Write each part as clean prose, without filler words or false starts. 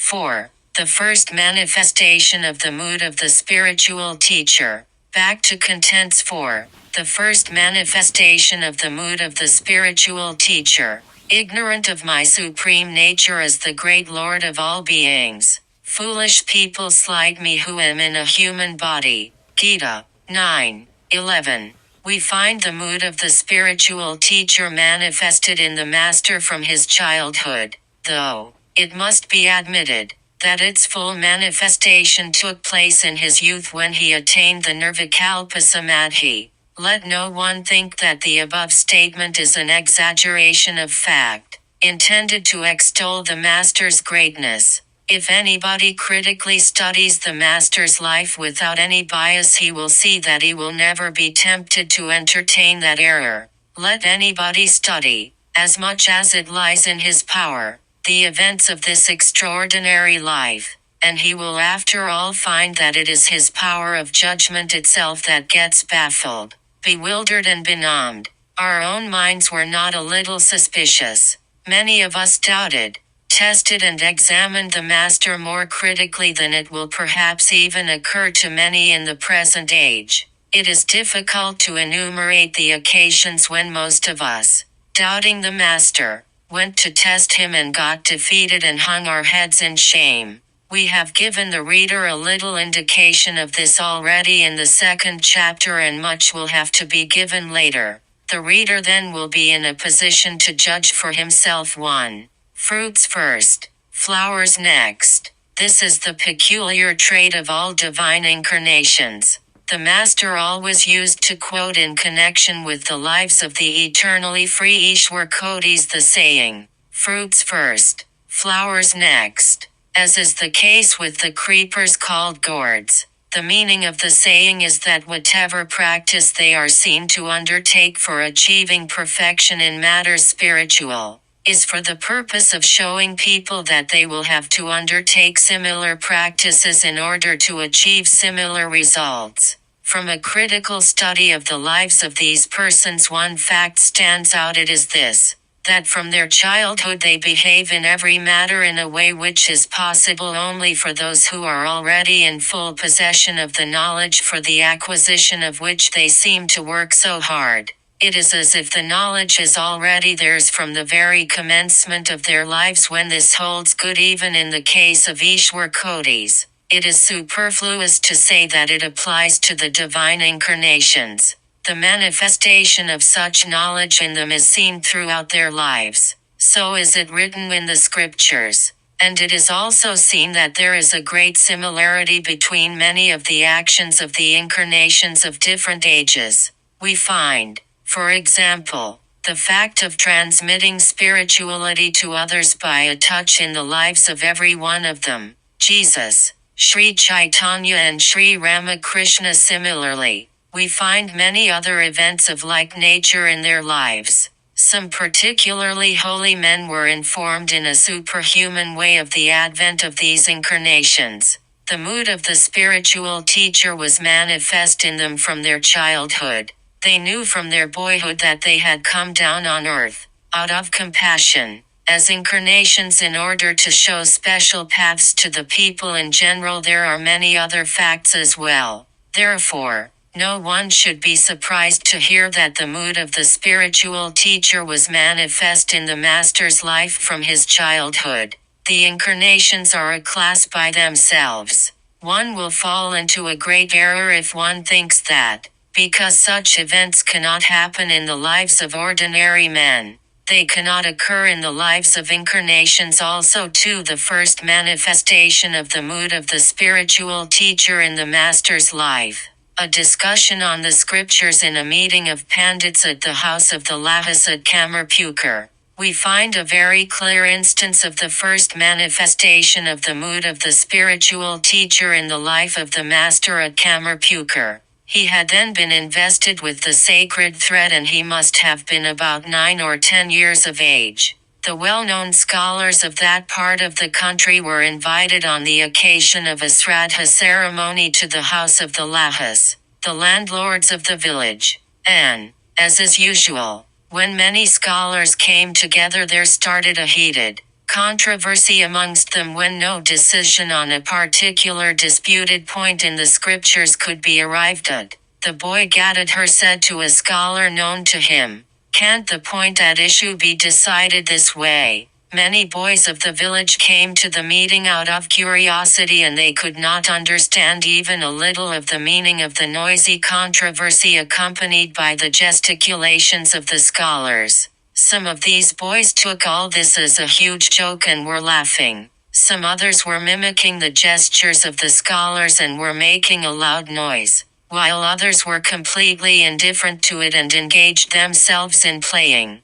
4. The first manifestation of the mood of the spiritual teacher. Back to contents 4. The first manifestation of the mood of the spiritual teacher. Ignorant of my supreme nature as the great Lord of all beings. Foolish people slight me who am in a human body. Gita 9:11. We find the mood of the spiritual teacher manifested in the master from his childhood, though, it must be admitted, that its full manifestation took place in his youth when he attained the Nirvikalpa Samadhi. Let no one think that the above statement is an exaggeration of fact, intended to extol the master's greatness. If anybody critically studies the master's life without any bias, he will see that he will never be tempted to entertain that error. Let anybody study, as much as it lies in his power, the events of this extraordinary life, and he will after all find that it is his power of judgment itself that gets baffled, bewildered and benumbed. Our own minds were not a little suspicious. Many of us doubted, tested and examined the master more critically than it will perhaps even occur to many in the present age. It is difficult to enumerate the occasions when most of us, doubting the master, went to test him and got defeated and hung our heads in shame. We have given the reader a little indication of this already in the second chapter, and much will have to be given later. The reader then will be in a position to judge for himself. 1. Fruits first, flowers next. This is the peculiar trait of all divine incarnations. The Master always used to quote in connection with the lives of the eternally free Ishwar Kodis the saying, fruits first, flowers next, as is the case with the creepers called gourds. The meaning of the saying is that whatever practice they are seen to undertake for achieving perfection in matters spiritual, is for the purpose of showing people that they will have to undertake similar practices in order to achieve similar results. From a critical study of the lives of these persons, one fact stands out. It is this, that from their childhood they behave in every matter in a way which is possible only for those who are already in full possession of the knowledge for the acquisition of which they seem to work so hard. It is as if the knowledge is already theirs from the very commencement of their lives. When this holds good even in the case of Ishwar Kodis, it is superfluous to say that it applies to the divine incarnations. The manifestation of such knowledge in them is seen throughout their lives. So is it written in the scriptures. And it is also seen that there is a great similarity between many of the actions of the incarnations of different ages. We find, for example, the fact of transmitting spirituality to others by a touch in the lives of every one of them. Jesus, Sri Chaitanya and Sri Ramakrishna. Similarly, we find many other events of like nature in their lives. Some particularly holy men were informed in a superhuman way of the advent of these incarnations. The mood of the spiritual teacher was manifest in them from their childhood. They knew from their boyhood that they had come down on earth, out of compassion, as incarnations in order to show special paths to the people in general. There are many other facts as well. Therefore, no one should be surprised to hear that the mood of the spiritual teacher was manifest in the Master's life from his childhood. The incarnations are a class by themselves. One will fall into a great error if one thinks that, because such events cannot happen in the lives of ordinary men, they cannot occur in the lives of incarnations also too. The first manifestation of the mood of the spiritual teacher in the Master's life. A discussion on the scriptures in a meeting of Pandits at the house of the Lahas at Kamarpukur. We find a very clear instance of the first manifestation of the mood of the spiritual teacher in the life of the Master at Kamarpukur. He had then been invested with the sacred thread, and he must have been about 9 or 10 years of age. The well-known scholars of that part of the country were invited on the occasion of a Sraddha ceremony to the house of the Lahas, the landlords of the village. And, as is usual, when many scholars came together, there started a heated, controversy amongst them when no decision on a particular disputed point in the scriptures could be arrived at. The boy Gadadhar said to a scholar known to him, "Can't the point at issue be decided this way?" Many boys of the village came to the meeting out of curiosity, and they could not understand even a little of the meaning of the noisy controversy accompanied by the gesticulations of the scholars. Some of these boys took all this as a huge joke and were laughing. Some others were mimicking the gestures of the scholars and were making a loud noise, while others were completely indifferent to it and engaged themselves in playing.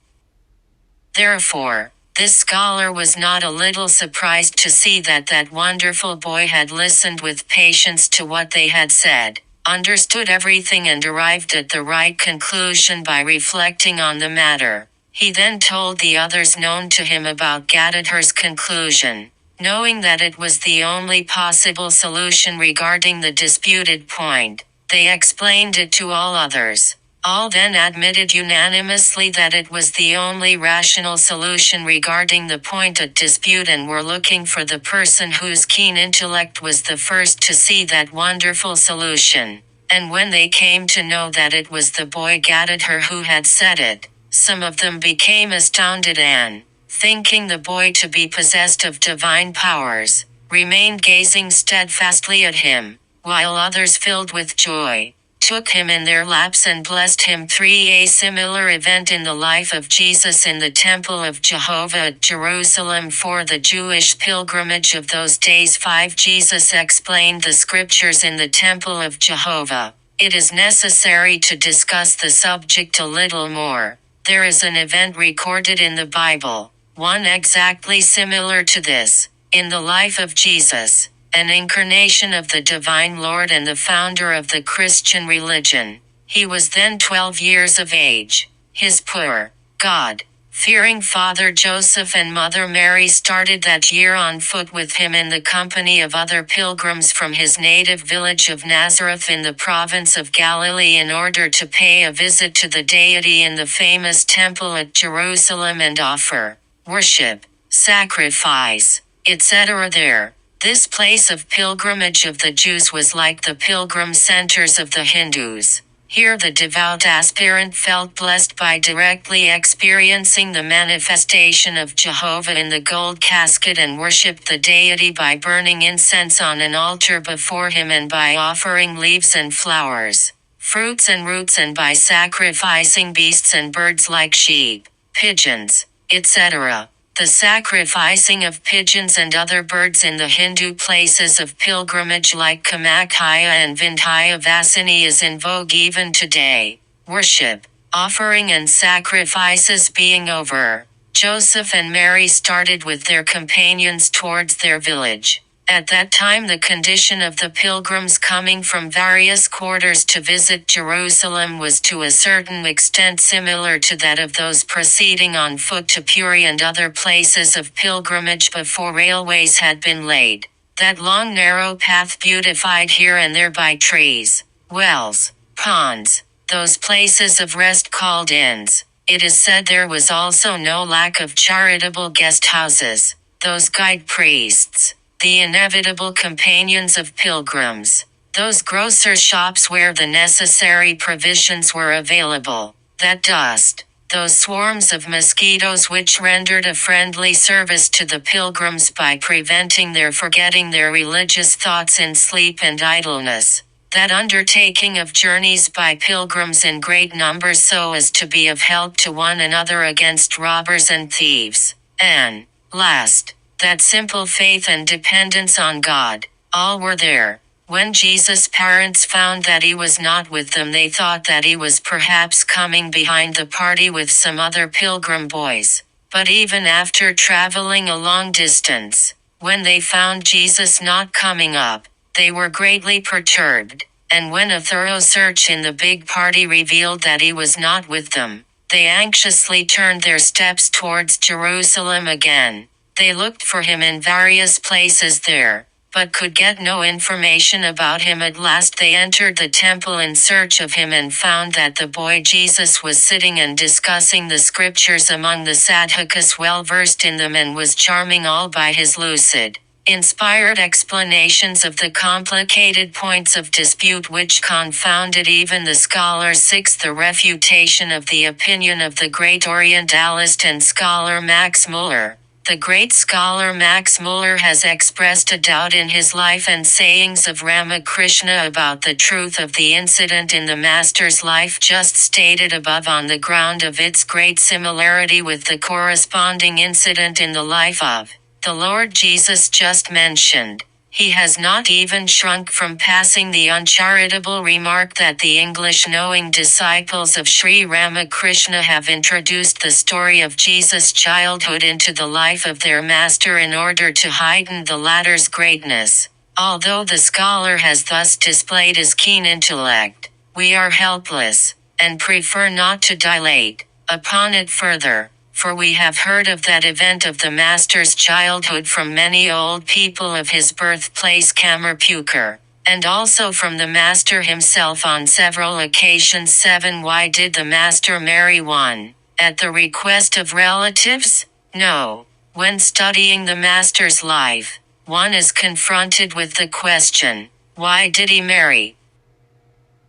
Therefore, this scholar was not a little surprised to see that that wonderful boy had listened with patience to what they had said, understood everything and arrived at the right conclusion by reflecting on the matter. He then told the others known to him about Gadadhar's conclusion. Knowing that it was the only possible solution regarding the disputed point, they explained it to all others. All then admitted unanimously that it was the only rational solution regarding the point at dispute and were looking for the person whose keen intellect was the first to see that wonderful solution. And when they came to know that it was the boy Gadadhar who had said it, some of them became astounded and, thinking the boy to be possessed of divine powers, remained gazing steadfastly at him, while others filled with joy took him in their laps and blessed him. 3. A similar event in the life of Jesus in the Temple of Jehovah at Jerusalem for the Jewish pilgrimage of those days. 5. Jesus explained the scriptures in the Temple of Jehovah. It is necessary to discuss the subject a little more. There is an event recorded in the Bible, one exactly similar to this, in the life of Jesus, an incarnation of the divine Lord and the founder of the Christian religion. He was then 12 years of age. His poor, God-fearing father Joseph and mother Mary started that year on foot with him in the company of other pilgrims from his native village of Nazareth in the province of Galilee in order to pay a visit to the deity in the famous temple at Jerusalem and offer worship, sacrifice, etc. there. This place of pilgrimage of the Jews was like the pilgrim centers of the Hindus. Here the devout aspirant felt blessed by directly experiencing the manifestation of Jehovah in the gold casket and worshipped the deity by burning incense on an altar before him and by offering leaves and flowers, fruits and roots and by sacrificing beasts and birds like sheep, pigeons, etc. The sacrificing of pigeons and other birds in the Hindu places of pilgrimage like Kamakhya and Vindhya Vasini is in vogue even today. Worship, offering and sacrifices being over, Joseph and Mary started with their companions towards their village. At that time the condition of the pilgrims coming from various quarters to visit Jerusalem was to a certain extent similar to that of those proceeding on foot to Puri and other places of pilgrimage before railways had been laid. That long narrow path beautified here and there by trees, wells, ponds, those places of rest called inns. It is said there was also no lack of charitable guest houses, those guide priests, the inevitable companions of pilgrims, those grocer shops where the necessary provisions were available, that dust, those swarms of mosquitoes which rendered a friendly service to the pilgrims by preventing their forgetting their religious thoughts in sleep and idleness, that undertaking of journeys by pilgrims in great numbers so as to be of help to one another against robbers and thieves, and, last, that simple faith and dependence on God, all were there. When Jesus' parents found that he was not with them, they thought that he was perhaps coming behind the party with some other pilgrim boys. But even after traveling a long distance, when they found Jesus not coming up, they were greatly perturbed, and when a thorough search in the big party revealed that he was not with them, they anxiously turned their steps towards Jerusalem again. They looked for him in various places there, but could get no information about him. At last they entered the temple in search of him and found that the boy Jesus was sitting and discussing the scriptures among the sadhakas, well versed in them, and was charming all by his lucid, inspired explanations of the complicated points of dispute which confounded even the scholars. 6. The refutation of the opinion of the great Orientalist and scholar Max Muller. The great scholar Max Muller has expressed a doubt in his life and sayings of Ramakrishna about the truth of the incident in the Master's life just stated above, on the ground of its great similarity with the corresponding incident in the life of the Lord Jesus just mentioned. He has not even shrunk from passing the uncharitable remark that the English-knowing disciples of Sri Ramakrishna have introduced the story of Jesus' childhood into the life of their master in order to heighten the latter's greatness. Although the scholar has thus displayed his keen intellect, we are helpless, and prefer not to dilate upon it further. For we have heard of that event of the Master's childhood from many old people of his birthplace Kamarpukur, and also from the Master himself on several occasions. 7. Why did the Master marry one? At the request of relatives? No. When studying the Master's life, one is confronted with the question, why did he marry?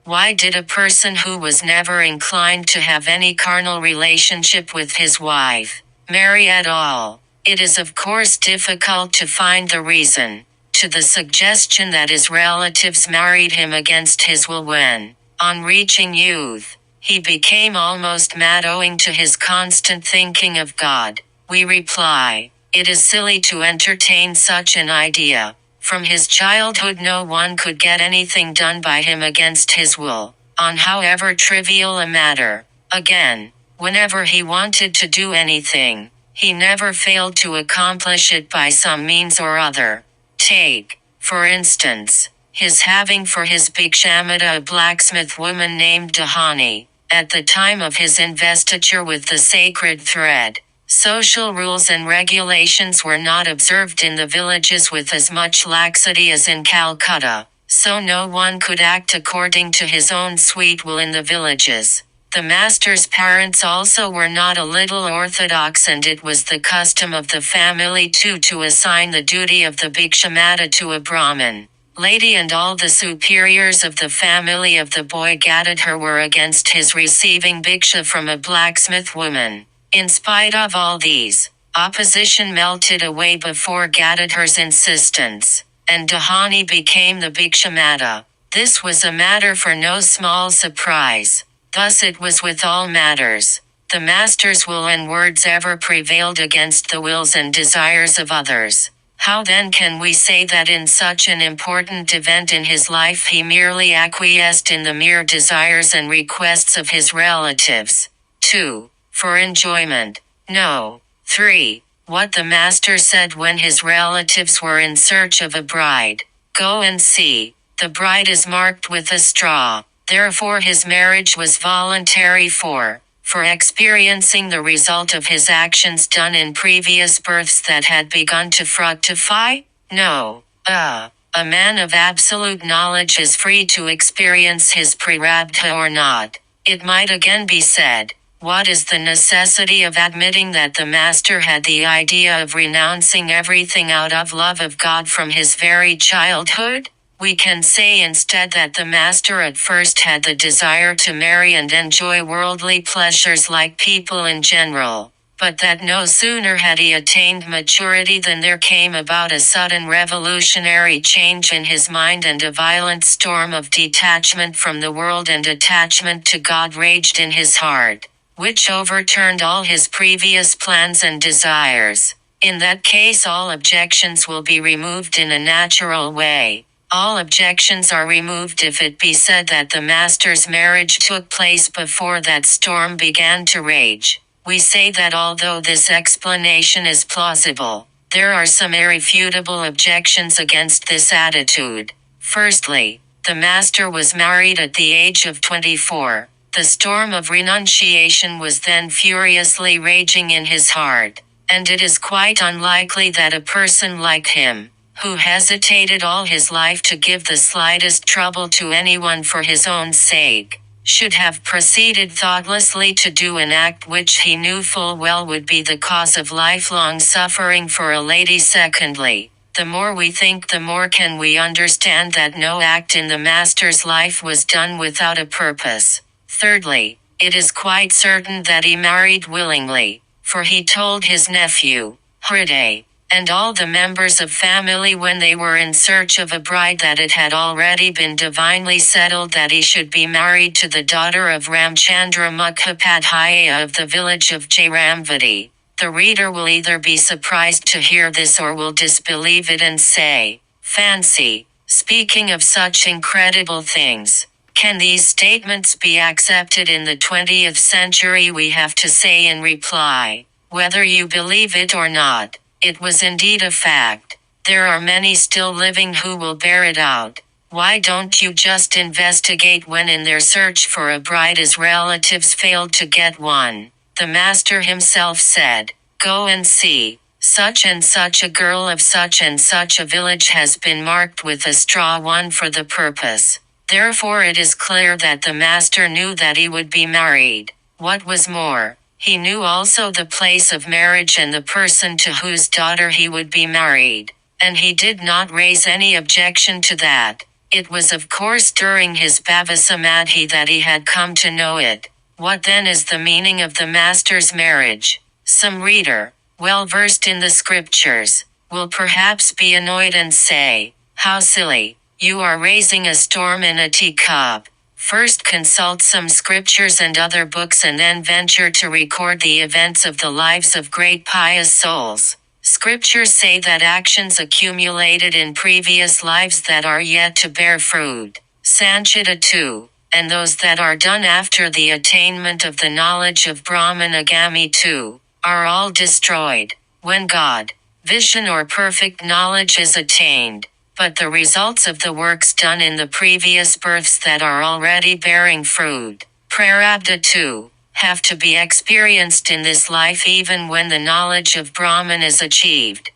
Why did a person who was never inclined to have any carnal relationship with his wife marry at all? It is of course difficult to find the reason. To the suggestion that his relatives married him against his will when, on reaching youth, he became almost mad owing to his constant thinking of God, we reply, it is silly to entertain such an idea. From his childhood no one could get anything done by him against his will, on however trivial a matter. Again, whenever he wanted to do anything, he never failed to accomplish it by some means or other. Take, for instance, his having for his Bhikshamata a blacksmith woman named Dahani, at the time of his investiture with the sacred thread. Social rules and regulations were not observed in the villages with as much laxity as in Calcutta, so no one could act according to his own sweet will in the villages. The Master's parents also were not a little orthodox, and it was the custom of the family too to assign the duty of the Bhikshamata to a Brahmin lady, and all the superiors of the family of the boy Gadadhar were against his receiving bhiksha from a blacksmith woman. In spite of all these, opposition melted away before Gadadhar's insistence, and Dahani became the Bhikshamata. This was a matter for no small surprise. Thus it was with all matters. The Master's will and words ever prevailed against the wills and desires of others. How then can we say that in such an important event in his life he merely acquiesced in the mere desires and requests of his relatives? 2. For enjoyment? No. 3. What the Master said when his relatives were in search of a bride. Go and see. The bride is marked with a straw. Therefore his marriage was voluntary for experiencing the result of his actions done in previous births that had begun to fructify? No. A man of absolute knowledge is free to experience his prarabdha or not. It might again be said, what is the necessity of admitting that the Master had the idea of renouncing everything out of love of God from his very childhood? We can say instead that the Master at first had the desire to marry and enjoy worldly pleasures like people in general, but that no sooner had he attained maturity than there came about a sudden revolutionary change in his mind, and a violent storm of detachment from the world and attachment to God raged in his heart, which overturned all his previous plans and desires. In that case all objections will be removed in a natural way. All objections are removed if it be said that the Master's marriage took place before that storm began to rage. We say that although this explanation is plausible, there are some irrefutable objections against this attitude. Firstly, the Master was married at the age of 24. The storm of renunciation was then furiously raging in his heart, and it is quite unlikely that a person like him, who hesitated all his life to give the slightest trouble to anyone for his own sake, should have proceeded thoughtlessly to do an act which he knew full well would be the cause of lifelong suffering for a lady. Secondly, the more we think, the more can we understand that no act in the Master's life was done without a purpose. Thirdly, it is quite certain that he married willingly, for he told his nephew, Hriday, and all the members of family when they were in search of a bride that it had already been divinely settled that he should be married to the daughter of Ramchandra Mukhopadhyaya of the village of Jairamvati. The reader will either be surprised to hear this or will disbelieve it and say, "Fancy, speaking of such incredible things. Can these statements be accepted in the 20th century?" We have to say in reply, whether you believe it or not, it was indeed a fact. There are many still living who will bear it out. Why don't you just investigate when in their search for a bride his relatives failed to get one? The Master himself said, "Go and see. Such and such a girl of such and such a village has been marked with a straw one for the purpose." Therefore it is clear that the Master knew that he would be married. What was more, he knew also the place of marriage and the person to whose daughter he would be married, and he did not raise any objection to that. It was of course during his bhavasamadhi that he had come to know it. What then is the meaning of the Master's marriage? Some reader, well versed in the scriptures, will perhaps be annoyed and say, "How silly, you are raising a storm in a teacup. First consult some scriptures and other books and then venture to record the events of the lives of great pious souls. Scriptures say that actions accumulated in previous lives that are yet to bear fruit, Sanchita 2, and those that are done after the attainment of the knowledge of Brahman Agami 2, are all destroyed, when God, vision or perfect knowledge is attained. But the results of the works done in the previous births that are already bearing fruit, Prarabdha 2, have to be experienced in this life even when the knowledge of Brahman is achieved.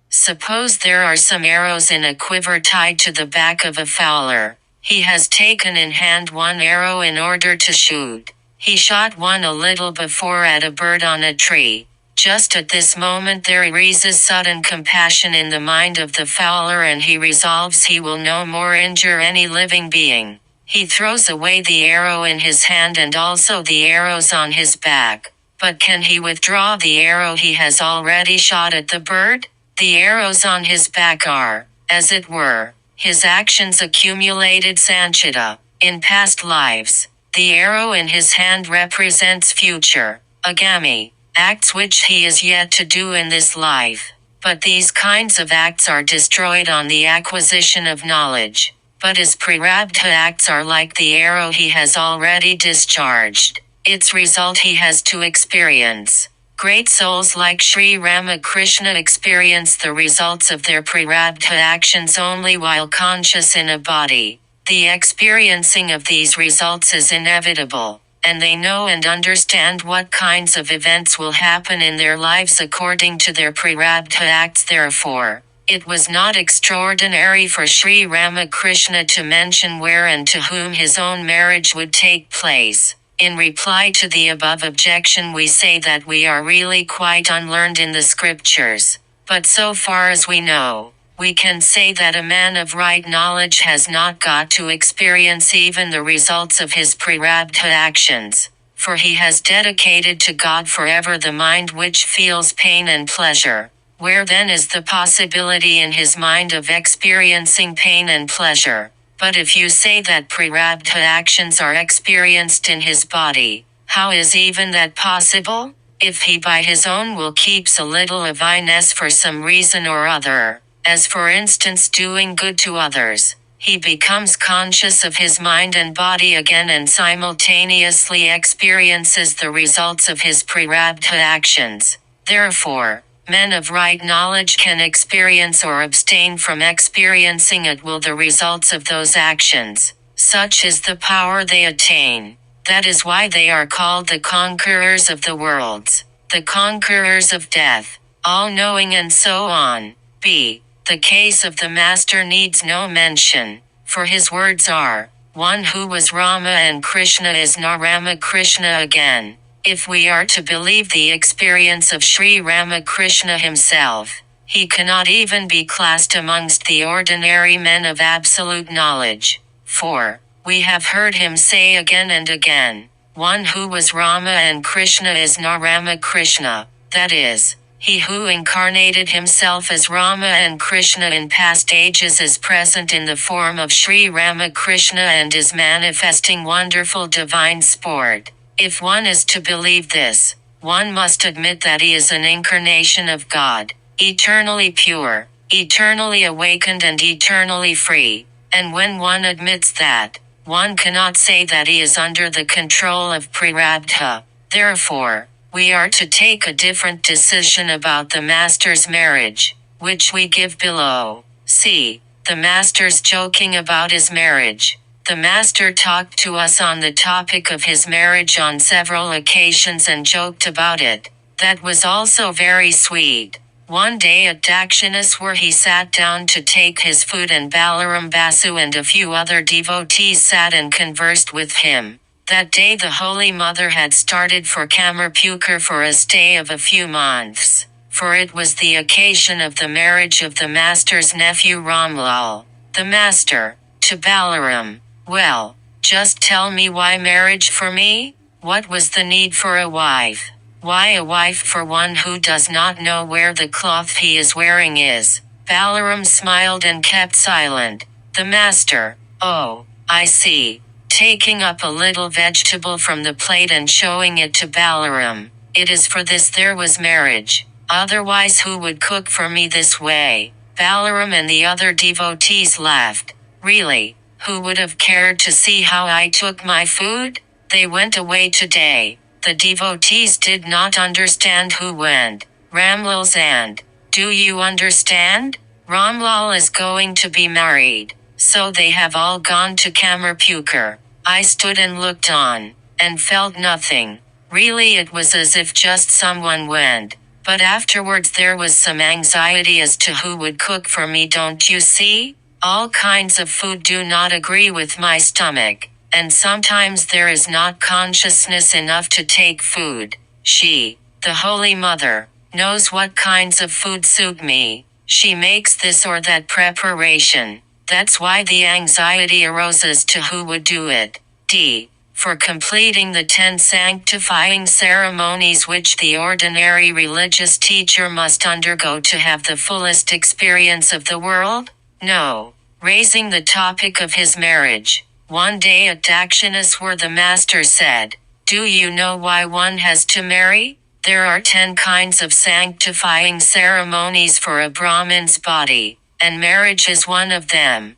Suppose there are some arrows in a quiver tied to the back of a fowler. He has taken in hand one arrow in order to shoot. He shot one a little before at a bird on a tree. Just at this moment there arises sudden compassion in the mind of the fowler and he resolves he will no more injure any living being. He throws away the arrow in his hand and also the arrows on his back. But can he withdraw the arrow he has already shot at the bird? The arrows on his back are, as it were, his actions accumulated sanchita, in past lives. The arrow in his hand represents future, agami, acts which he is yet to do in this life. But these kinds of acts are destroyed on the acquisition of knowledge. But his prarabdha acts are like the arrow he has already discharged. Its result he has to experience. Great souls like Sri Ramakrishna experience the results of their prarabdha actions only while conscious in a body. The experiencing of these results is inevitable, and they know and understand what kinds of events will happen in their lives according to their prarabdha acts. Therefore, it was not extraordinary for Sri Ramakrishna to mention where and to whom his own marriage would take place. In reply to the above objection we say that we are really quite unlearned in the scriptures. But so far as we know, we can say that a man of right knowledge has not got to experience even the results of his prarabdha actions, for he has dedicated to God forever the mind which feels pain and pleasure. Where then is the possibility in his mind of experiencing pain and pleasure? But if you say that prarabdha actions are experienced in his body, how is even that possible? If he by his own will keeps a little of I-ness for some reason or other, as for instance doing good to others, he becomes conscious of his mind and body again and simultaneously experiences the results of his prarabdha actions. Therefore, men of right knowledge can experience or abstain from experiencing at will the results of those actions. Such is the power they attain. That is why they are called the conquerors of the worlds, the conquerors of death, all-knowing and so on. b. The case of the master needs no mention, for his words are, one who was Rama and Krishna is now Ramakrishna again. If we are to believe the experience of Sri Ramakrishna himself, he cannot even be classed amongst the ordinary men of absolute knowledge. For, we have heard him say again and again, one who was Rama and Krishna is now Ramakrishna, that is, he who incarnated himself as Rama and Krishna in past ages is present in the form of Sri Ramakrishna and is manifesting wonderful divine sport. If one is to believe this, one must admit that he is an incarnation of God, eternally pure, eternally awakened and eternally free. And when one admits that, one cannot say that he is under the control of prarabdha. Therefore, we are to take a different decision about the master's marriage, which we give below. See, the master's joking about his marriage. The master talked to us on the topic of his marriage on several occasions and joked about it. That was also very sweet. One day at Dakshineshwar he sat down to take his food and Balaram Basu and a few other devotees sat and conversed with him. That day the Holy Mother had started for Kamarpukur for a stay of a few months, for it was the occasion of the marriage of the master's nephew Ramlal. The master, to Balaram, well, just tell me why marriage for me? What was the need for a wife? Why a wife for one who does not know where the cloth he is wearing is? Balaram smiled and kept silent. The master, oh, I see. Taking up a little vegetable from the plate and showing it to Balaram. It is for this there was marriage. Otherwise who would cook for me this way? Balaram and the other devotees laughed. Really? Who would have cared to see how I took my food? They went away today. The devotees did not understand who went. Ramlal's and, do you understand? Ramlal is going to be married. So they have all gone to Kamarpukur. I stood and looked on, and felt nothing. Really it was as if just someone went. But afterwards there was some anxiety as to who would cook for me, don't you see? All kinds of food do not agree with my stomach, and sometimes there is not consciousness enough to take food. She, the Holy Mother, knows what kinds of food suit me. She makes this or that preparation. That's why the anxiety arose as to who would do it. D. For completing the 10 sanctifying ceremonies which the ordinary religious teacher must undergo to have the fullest experience of the world? No. Raising the topic of his marriage. One day at Dakshineshwar the master said, do you know why one has to marry? There are 10 kinds of sanctifying ceremonies for a Brahmin's body, and marriage is one of them.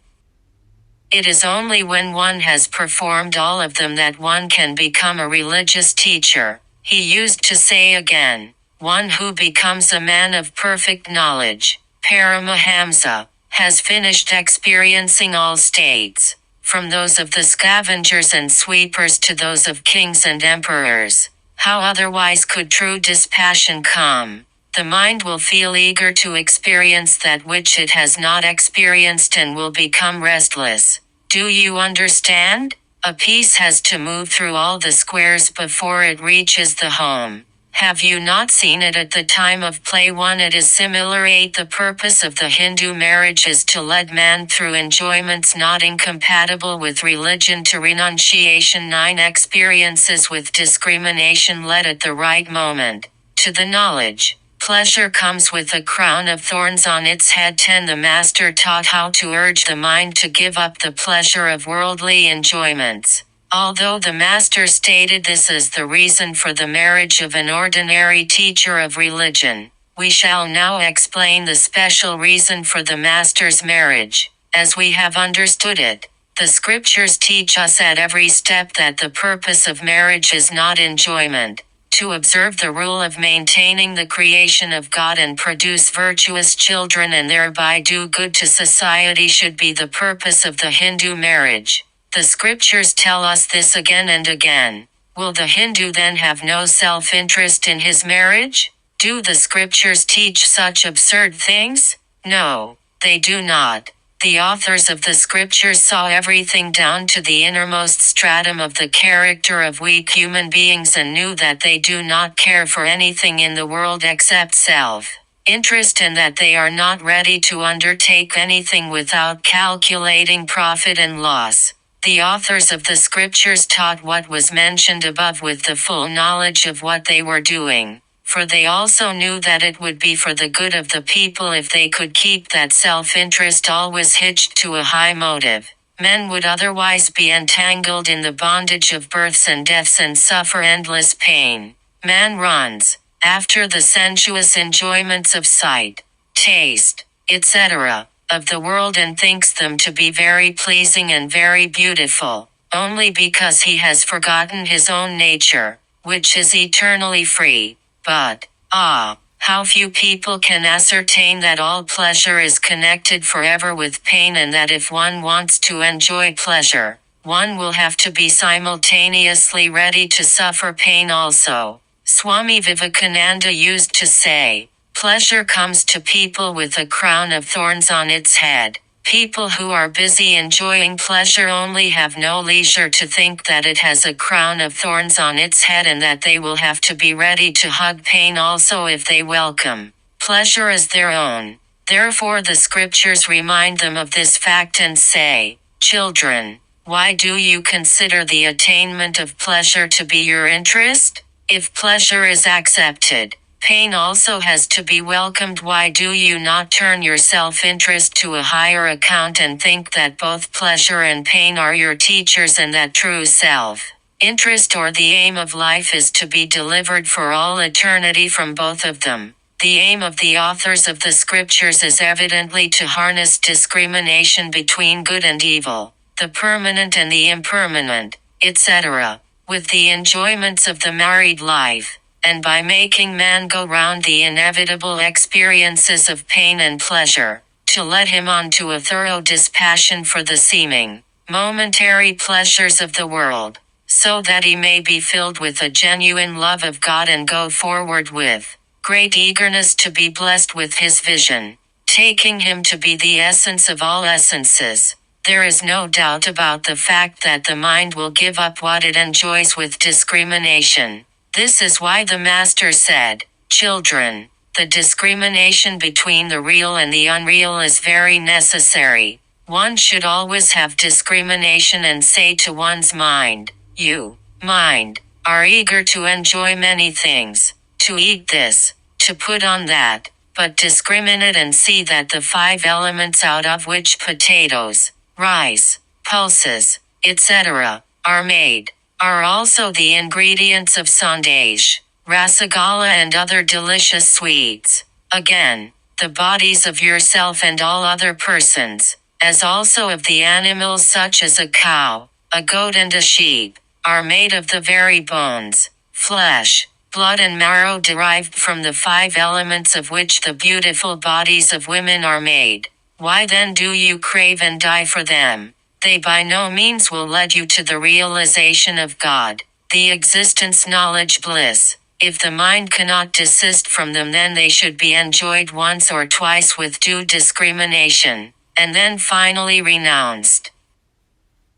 It is only when one has performed all of them that one can become a religious teacher. He used to say again, one who becomes a man of perfect knowledge, Paramahamsa, has finished experiencing all states, from those of the scavengers and sweepers to those of kings and emperors. How otherwise could true dispassion come? The mind will feel eager to experience that which it has not experienced and will become restless. Do you understand? A piece has to move through all the squares before it reaches the home. Have you not seen it at the time of play 1? It is similar. 8. The purpose of the Hindu marriage is to lead man through enjoyments not incompatible with religion to renunciation. 9. Experiences with discrimination led at the right moment to the knowledge. Pleasure comes with a crown of thorns on its head. 10. The master taught how to urge the mind to give up the pleasure of worldly enjoyments. Although the master stated this as the reason for the marriage of an ordinary teacher of religion, we shall now explain the special reason for the master's marriage, as we have understood it. The scriptures teach us at every step that the purpose of marriage is not enjoyment. To observe the rule of maintaining the creation of God and produce virtuous children and thereby do good to society should be the purpose of the Hindu marriage. The scriptures tell us this again and again. Will the Hindu then have no self-interest in his marriage? Do the scriptures teach such absurd things? No. They do not. The authors of the scriptures saw everything down to the innermost stratum of the character of weak human beings and knew that they do not care for anything in the world except self-interest, and that they are not ready to undertake anything without calculating profit and loss. The authors of the scriptures taught what was mentioned above with the full knowledge of what they were doing. For they also knew that it would be for the good of the people if they could keep that self-interest always hitched to a high motive. Men would otherwise be entangled in the bondage of births and deaths and suffer endless pain. Man runs after the sensuous enjoyments of sight, taste, etc., of the world and thinks them to be very pleasing and very beautiful, only because he has forgotten his own nature, which is eternally free. But, how few people can ascertain that all pleasure is connected forever with pain, and that if one wants to enjoy pleasure, one will have to be simultaneously ready to suffer pain also. Swami Vivekananda used to say, "Pleasure comes to people with a crown of thorns on its head." People who are busy enjoying pleasure only have no leisure to think that it has a crown of thorns on its head, and that they will have to be ready to hug pain also if they welcome pleasure as their own. Therefore the scriptures remind them of this fact and say, "Children, why do you consider the attainment of pleasure to be your interest? If pleasure is accepted, pain also has to be welcomed. Why do you not turn your self-interest to a higher account and think that both pleasure and pain are your teachers, and that true self-interest or the aim of life is to be delivered for all eternity from both of them?" The aim of the authors of the scriptures is evidently to harness discrimination between good and evil, the permanent and the impermanent, etc., with the enjoyments of the married life, and by making man go round the inevitable experiences of pain and pleasure, to let him on to a thorough dispassion for the seeming, momentary pleasures of the world, so that he may be filled with a genuine love of God and go forward with great eagerness to be blessed with his vision, taking him to be the essence of all essences. There is no doubt about the fact that the mind will give up what it enjoys with discrimination. This is why the Master said, "Children, the discrimination between the real and the unreal is very necessary. One should always have discrimination and say to one's mind, 'You, mind, are eager to enjoy many things, to eat this, to put on that,' but discriminate and see that the 5 elements out of which potatoes, rice, pulses, etc., are made, are also the ingredients of sandesh, rasagala and other delicious sweets. Again, the bodies of yourself and all other persons, as also of the animals such as a cow, a goat and a sheep, are made of the very bones, flesh, blood and marrow derived from the 5 elements of which the beautiful bodies of women are made. Why then do you crave and die for them? They by no means will lead you to the realization of God, the existence, knowledge, bliss. If the mind cannot desist from them, then they should be enjoyed once or twice with due discrimination, and then finally renounced.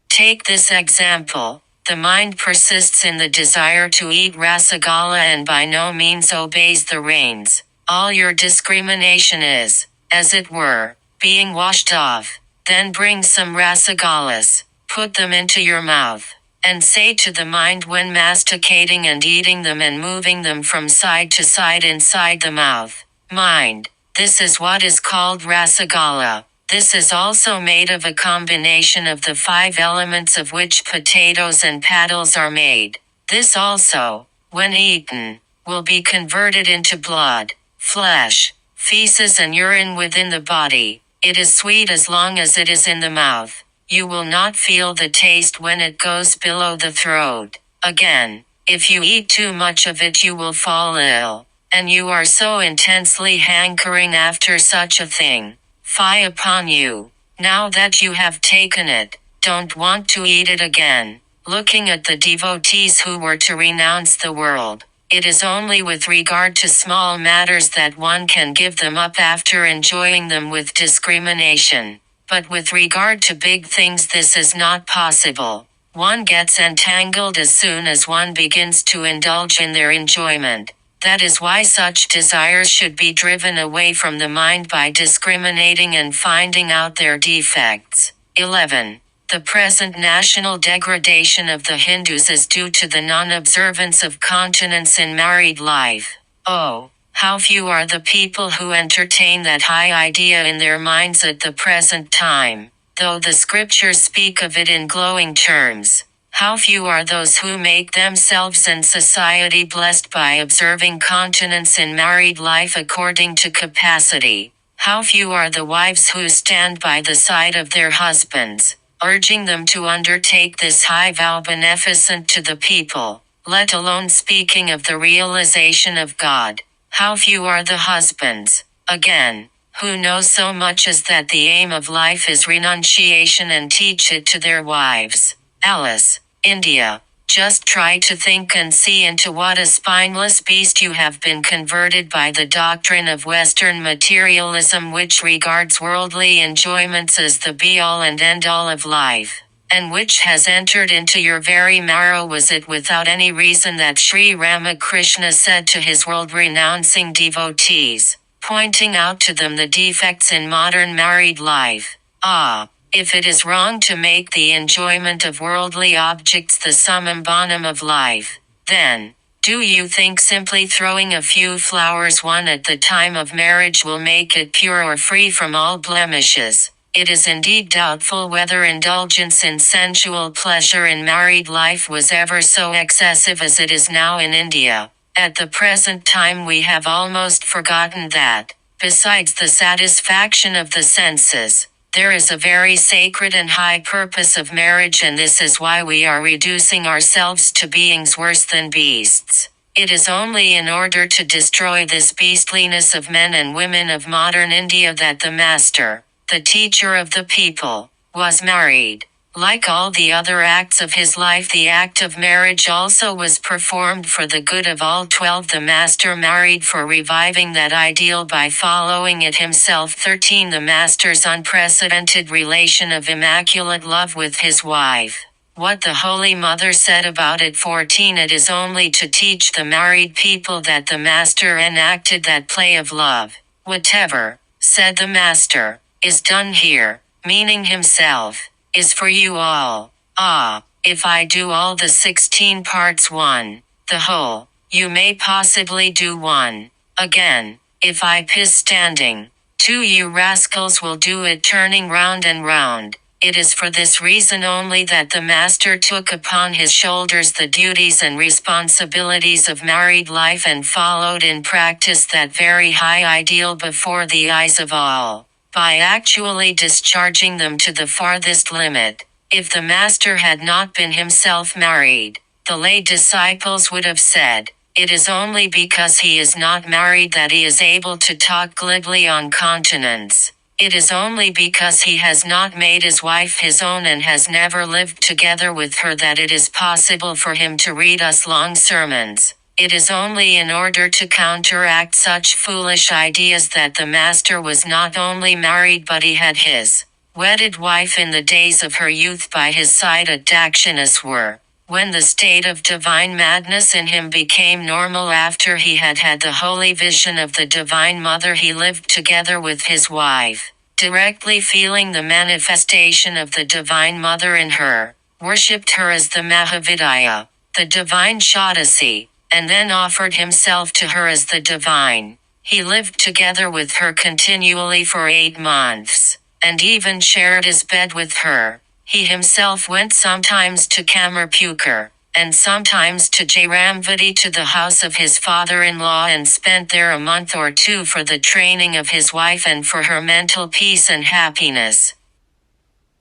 Take this example. The mind persists in the desire to eat rasagala and by no means obeys the reins. All your discrimination is, as it were, being washed off. Then bring some rasagalas, put them into your mouth, and say to the mind when masticating and eating them and moving them from side to side inside the mouth, "Mind, this is what is called rasagala. This is also made of a combination of the 5 elements of which potatoes and paddles are made. This also, when eaten, will be converted into blood, flesh, feces and urine within the body. It is sweet as long as it is in the mouth. You will not feel the taste when it goes below the throat. Again, if you eat too much of it you will fall ill, and you are so intensely hankering after such a thing. Fie upon you. Now that you have taken it, don't want to eat it again." Looking at the devotees who were to renounce the world, It is only with regard to small matters that one can give them up after enjoying them with discrimination. But with regard to big things this is not possible. One gets entangled as soon as one begins to indulge in their enjoyment. That is why such desires should be driven away from the mind by discriminating and finding out their defects. 11. The present national degradation of the Hindus is due to the non-observance of continence in married life. Oh, how few are the people who entertain that high idea in their minds at the present time, though the scriptures speak of it in glowing terms. How few are those who make themselves and society blessed by observing continence in married life according to capacity. How few are the wives who stand by the side of their husbands, urging them to undertake this high vow beneficent to the people, let alone speaking of the realization of God. How few are the husbands, again, who know so much as that the aim of life is renunciation and teach it to their wives. Alice, India. Just try to think and see into what a spineless beast you have been converted by the doctrine of Western materialism, which regards worldly enjoyments as the be-all and end-all of life, and which has entered into your very marrow. Was it without any reason that Sri Ramakrishna said to his world-renouncing devotees, pointing out to them the defects in modern married life, "Ah, if it is wrong to make the enjoyment of worldly objects the summum bonum of life, then, do you think simply throwing a few flowers one at the time of marriage will make it pure or free from all blemishes? It is indeed doubtful whether indulgence in sensual pleasure in married life was ever so excessive as it is now in India. At the present time we have almost forgotten that, besides the satisfaction of the senses, there is a very sacred and high purpose of marriage, and this is why we are reducing ourselves to beings worse than beasts. It is only in order to destroy this beastliness of men and women of modern India that the master, the teacher of the people, was married. Like all the other acts of his life, the act of marriage also was performed for the good of all. 12. The master married for reviving that ideal by following it himself. 13. The master's unprecedented relation of immaculate love with his wife. What the Holy Mother said about it. 14. It is only to teach the married people that the master enacted that play of love. Whatever, said the master, is done here, meaning himself, is for you all. Ah, if I do all the 16 parts one, the whole, you may possibly do one. Again, if I piss standing, 2 you rascals will do it turning round and round. It is for this reason only that the master took upon his shoulders the duties and responsibilities of married life and followed in practice that very high ideal before the eyes of all, by actually discharging them to the farthest limit. If the master had not been himself married, the lay disciples would have said, "It is only because he is not married that he is able to talk glibly on continence. It is only because he has not made his wife his own and has never lived together with her that it is possible for him to read us long sermons." It is only in order to counteract such foolish ideas that the master was not only married but he had his wedded wife in the days of her youth by his side at Dakshineshwar. When the state of divine madness in him became normal after he had had the holy vision of the Divine Mother, he lived together with his wife, directly feeling the manifestation of the Divine Mother in her, worshipped her as the Mahavidya, the divine Shodasi, and then offered himself to her as the divine. He lived together with her continually for 8 months, and even shared his bed with her. He himself went sometimes to Kamarpukur, and sometimes to Jairamvati to the house of his father-in-law, and spent there a month or 2 for the training of his wife and for her mental peace and happiness.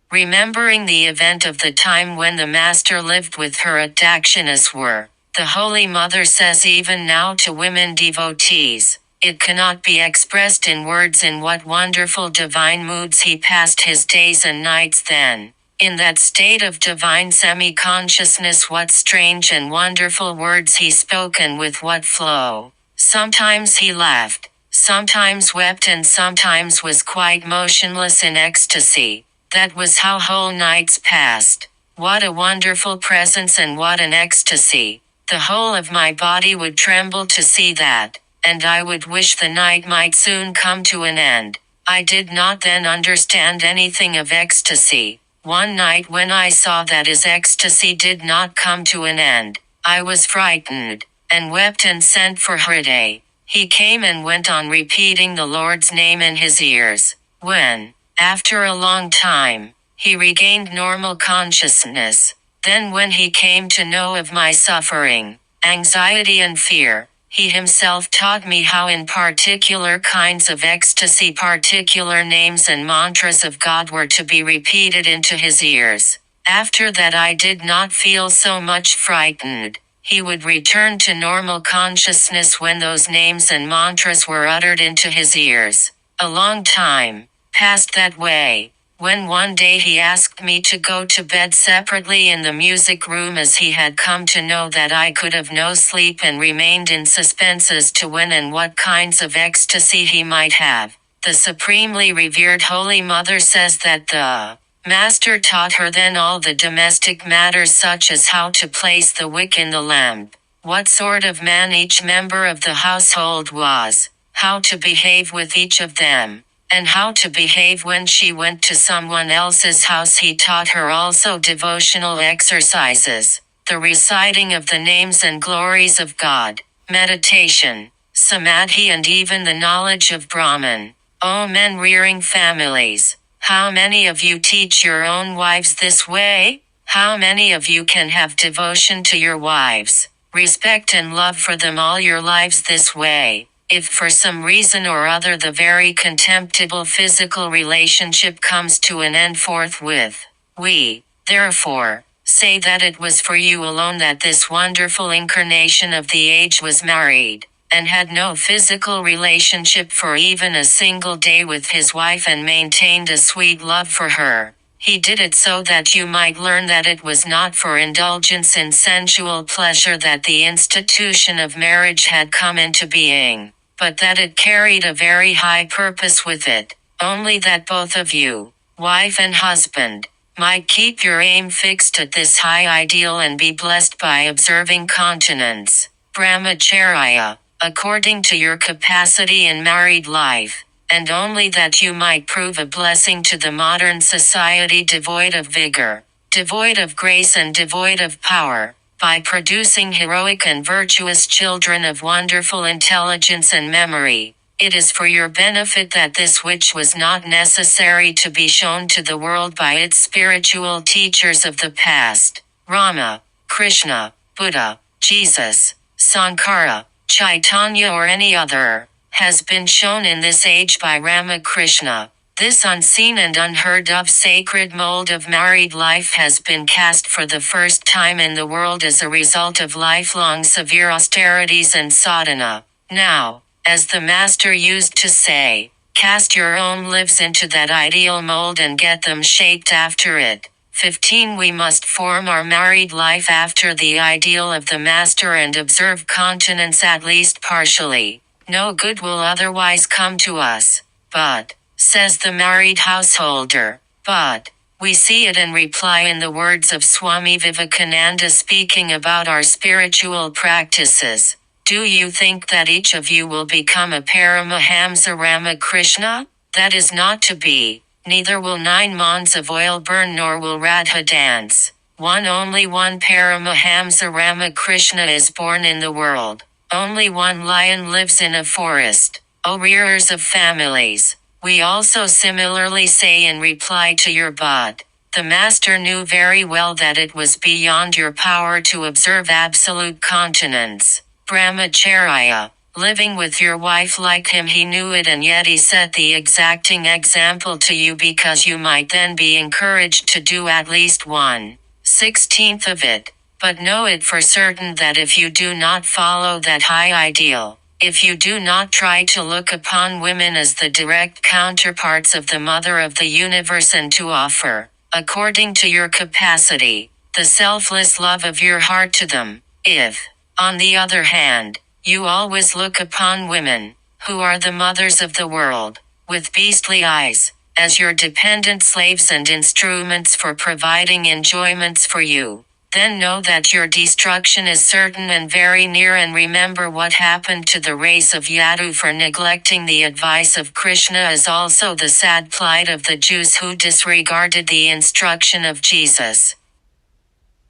Remembering the event of the time when the master lived with her at Dakshineshwar, the Holy Mother says even now to women devotees, it cannot be expressed in words in what wonderful divine moods he passed his days and nights then. In that state of divine semi-consciousness, what strange and wonderful words he spoke, and with what flow. Sometimes he laughed, sometimes wept, and sometimes was quite motionless in ecstasy. That was how whole nights passed. What a wonderful presence, and what an ecstasy! The whole of my body would tremble to see that, and I would wish the night might soon come to an end. I did not then understand anything of ecstasy. One night when I saw that his ecstasy did not come to an end, I was frightened, and wept and sent for Hriday. He came and went on repeating the Lord's name in his ears. When, after a long time, he regained normal consciousness, then when he came to know of my suffering, anxiety and fear, he himself taught me how in particular kinds of ecstasy particular names and mantras of God were to be repeated into his ears. After that I did not feel so much frightened. He would return to normal consciousness when those names and mantras were uttered into his ears. A long time passed that way, when one day he asked me to go to bed separately in the music room, as he had come to know that I could have no sleep and remained in suspense as to when and what kinds of ecstasy he might have. The supremely revered Holy Mother says that the Master taught her then all the domestic matters, such as how to place the wick in the lamp, what sort of man each member of the household was, how to behave with each of them, and how to behave when she went to someone else's house. He taught her also devotional exercises, the reciting of the names and glories of God, meditation, samadhi, and even the knowledge of Brahman. O men rearing families, how many of you teach your own wives this way? How many of you can have devotion to your wives, respect and love for them all your lives this way? If for some reason or other the very contemptible physical relationship comes to an end forthwith, we, therefore, say that it was for you alone that this wonderful incarnation of the age was married, and had no physical relationship for even a single day with his wife, and maintained a sweet love for her. He did it so that you might learn that it was not for indulgence in sensual pleasure that the institution of marriage had come into being, but that it carried a very high purpose with it, only that both of you, wife and husband, might keep your aim fixed at this high ideal and be blessed by observing continence, brahmacharya, according to your capacity in married life, and only that you might prove a blessing to the modern society devoid of vigor, devoid of grace, and devoid of power, by producing heroic and virtuous children of wonderful intelligence and memory. It is for your benefit that this which was not necessary to be shown to the world by its spiritual teachers of the past, Rama, Krishna, Buddha, Jesus, Sankara, Chaitanya, or any other, has been shown in this age by Ramakrishna. This unseen and unheard of sacred mold of married life has been cast for the first time in the world as a result of lifelong severe austerities and sadhana. Now, as the Master used to say, cast your own lives into that ideal mold and get them shaped after it. 15. We must form our married life after the ideal of the Master and observe continence at least partially. No good will otherwise come to us. But, says the married householder, but, we see it in reply in the words of Swami Vivekananda speaking about our spiritual practices. Do you think that each of you will become a Paramahamsa Ramakrishna? That is not to be. Neither will 9 mons of oil burn, nor will Radha dance. Only one Paramahamsa Ramakrishna is born in the world. Only one lion lives in a forest. O rearers of families! We also similarly say in reply to your but. The Master knew very well that it was beyond your power to observe absolute continence, brahmacharya, living with your wife like him. He knew it, and yet he set the exacting example to you because you might then be encouraged to do at least 1/16 of it. But know it for certain that if you do not follow that high ideal, if you do not try to look upon women as the direct counterparts of the Mother of the Universe and to offer according to your capacity, the selfless love of your heart to them. If, on the other hand, you always look upon women, who are the mothers of the world, with beastly eyes, as your dependent slaves and instruments for providing enjoyments for you, then know that your destruction is certain and very near, and remember what happened to the race of Yadu for neglecting the advice of Krishna, as also the sad plight of the Jews who disregarded the instruction of Jesus.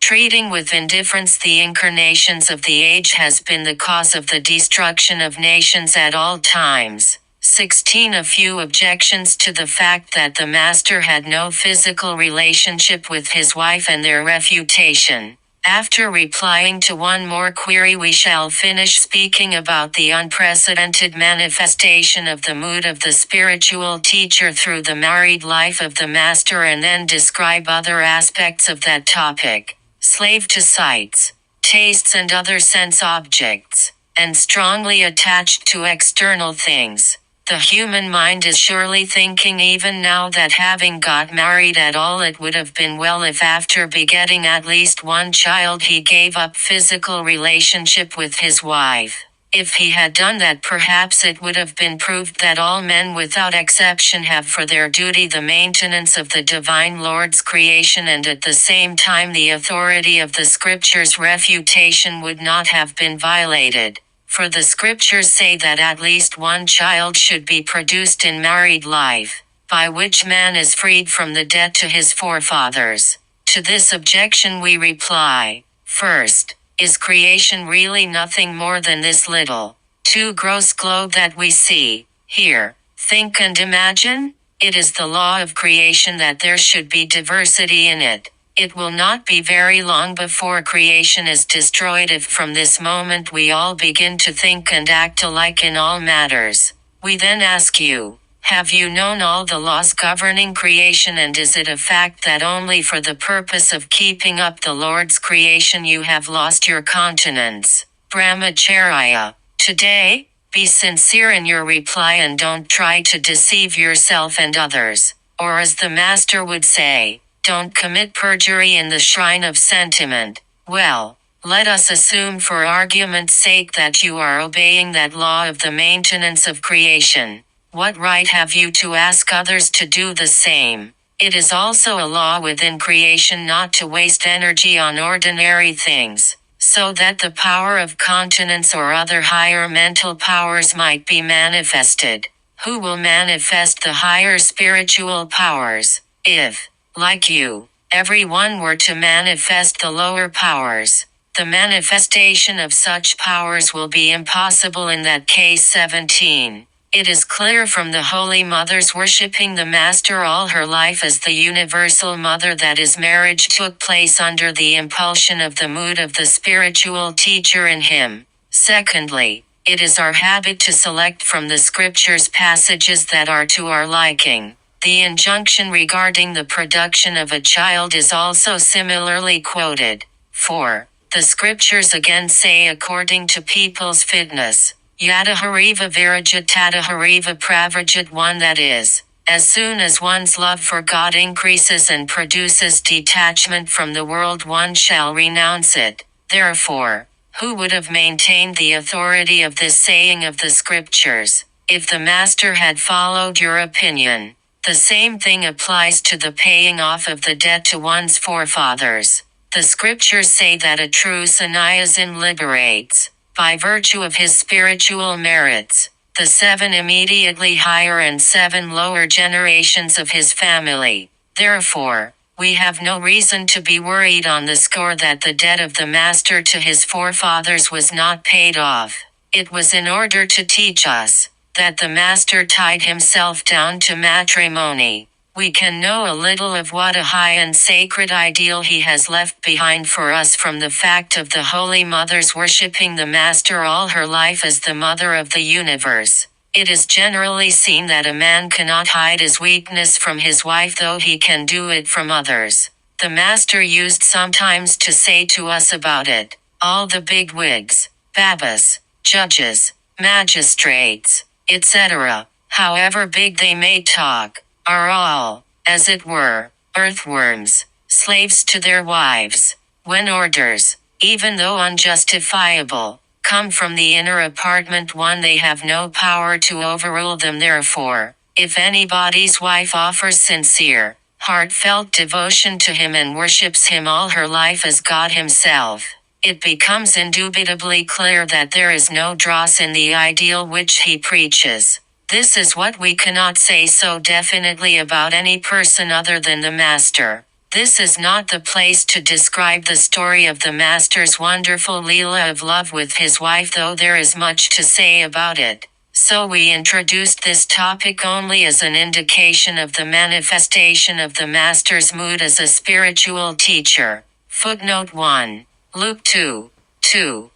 Treating with indifference the incarnations of the age has been the cause of the destruction of nations at all times. 16. A few objections to the fact that the Master had no physical relationship with his wife and their refutation. After replying to one more query, we shall finish speaking about the unprecedented manifestation of the mood of the spiritual teacher through the married life of the Master, and then describe other aspects of that topic. Slave to sights, tastes and other sense objects, and strongly attached to external things. The human mind is surely thinking even now that having got married at all, it would have been well if after begetting at least one child he gave up physical relationship with his wife. If he had done that, perhaps it would have been proved that all men without exception have for their duty the maintenance of the Divine Lord's creation, and at the same time the authority of the Scriptures' refutation would not have been violated. For the Scriptures say that at least one child should be produced in married life, by which man is freed from the debt to his forefathers. To this objection we reply, first, is creation really nothing more than this little, too gross globe that we see, hear, think and imagine? It is the law of creation that there should be diversity in it. It will not be very long before creation is destroyed if from this moment we all begin to think and act alike in all matters. We then ask you, have you known all the laws governing creation, and is it a fact that only for the purpose of keeping up the Lord's creation you have lost your continence? Brahmacharya. Today, be sincere in your reply and don't try to deceive yourself and others. Or as the Master would say, don't commit perjury in the shrine of sentiment. Well, let us assume for argument's sake that you are obeying that law of the maintenance of creation. What right have you to ask others to do the same? It is also a law within creation not to waste energy on ordinary things, so that the power of continence or other higher mental powers might be manifested. Who will manifest the higher spiritual powers? If, like you, everyone were to manifest the lower powers, the manifestation of such powers will be impossible in that case. 17. It is clear from the Holy Mother's worshipping the Master all her life as the Universal Mother that his marriage took place under the impulsion of the mood of the spiritual teacher in him. Secondly, it is our habit to select from the Scriptures passages that are to our liking. The injunction regarding the production of a child is also similarly quoted. 4. The Scriptures again say according to people's fitness, Yadahariva Virajat Tadahariva Pravrajat, 1, that is, as soon as one's love for God increases and produces detachment from the world, one shall renounce it. Therefore, who would have maintained the authority of this saying of the Scriptures, if the Master had followed your opinion? The same thing applies to the paying off of the debt to one's forefathers. The Scriptures say that a true sannyasins liberates, by virtue of his spiritual merits, the 7 immediately higher and 7 lower generations of his family. Therefore, we have no reason to be worried on the score that the debt of the Master to his forefathers was not paid off. It was in order to teach us that the Master tied himself down to matrimony. We can know a little of what a high and sacred ideal he has left behind for us from the fact of the Holy Mother's worshipping the Master all her life as the Mother of the universe. It is generally seen that a man cannot hide his weakness from his wife, though he can do it from others. The Master used sometimes to say to us about it, all the big wigs, babas, judges, magistrates, etc., however big they may talk, are all, as it were, earthworms, slaves to their wives. When orders, even though unjustifiable, come from the inner apartment one, they have no power to overrule them. Therefore, if anybody's wife offers sincere, heartfelt devotion to him and worships him all her life as God himself, it becomes indubitably clear that there is no dross in the ideal which he preaches. This is what we cannot say so definitely about any person other than the Master. This is not the place to describe the story of the Master's wonderful Leela of love with his wife, though there is much to say about it. So we introduced this topic only as an indication of the manifestation of the Master's mood as a spiritual teacher. Footnote 1. Luke 2:2.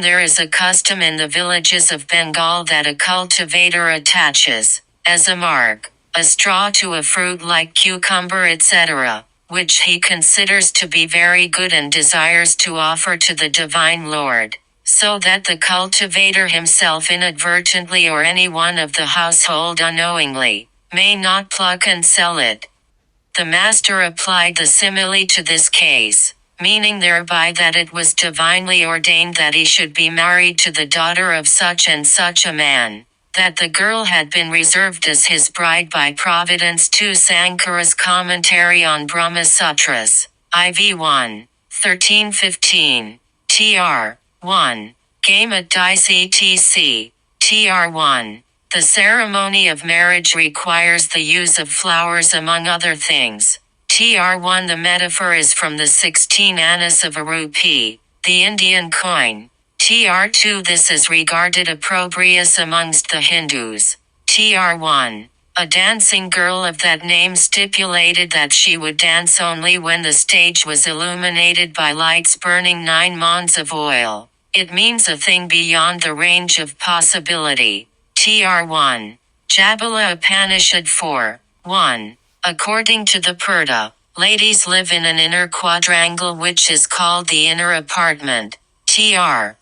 There is a custom in the villages of Bengal that a cultivator attaches, as a mark, a straw to a fruit like cucumber etc., which he considers to be very good and desires to offer to the Divine Lord, so that the cultivator himself inadvertently or any one of the household unknowingly, may not pluck and sell it. The Master applied the simile to this case, meaning thereby that it was divinely ordained that he should be married to the daughter of such and such a man, that the girl had been reserved as his bride by Providence. 2 Sankara's Commentary on Brahma Sutras, IV 1, 1315, tr. 1. Game at Dice etc. tr. 1. The ceremony of marriage requires the use of flowers among other things. Tr. 1. The metaphor is from the 16 annas of a rupee, the Indian coin. Tr. 2. This is regarded opprobrious amongst the Hindus. Tr. 1. A dancing girl of that name stipulated that she would dance only when the stage was illuminated by lights burning 9 mons of oil. It means a thing beyond the range of possibility. Tr. 1. Jabala Upanishad 4:1. According to the Purta, ladies live in an inner quadrangle which is called the inner apartment. Tr.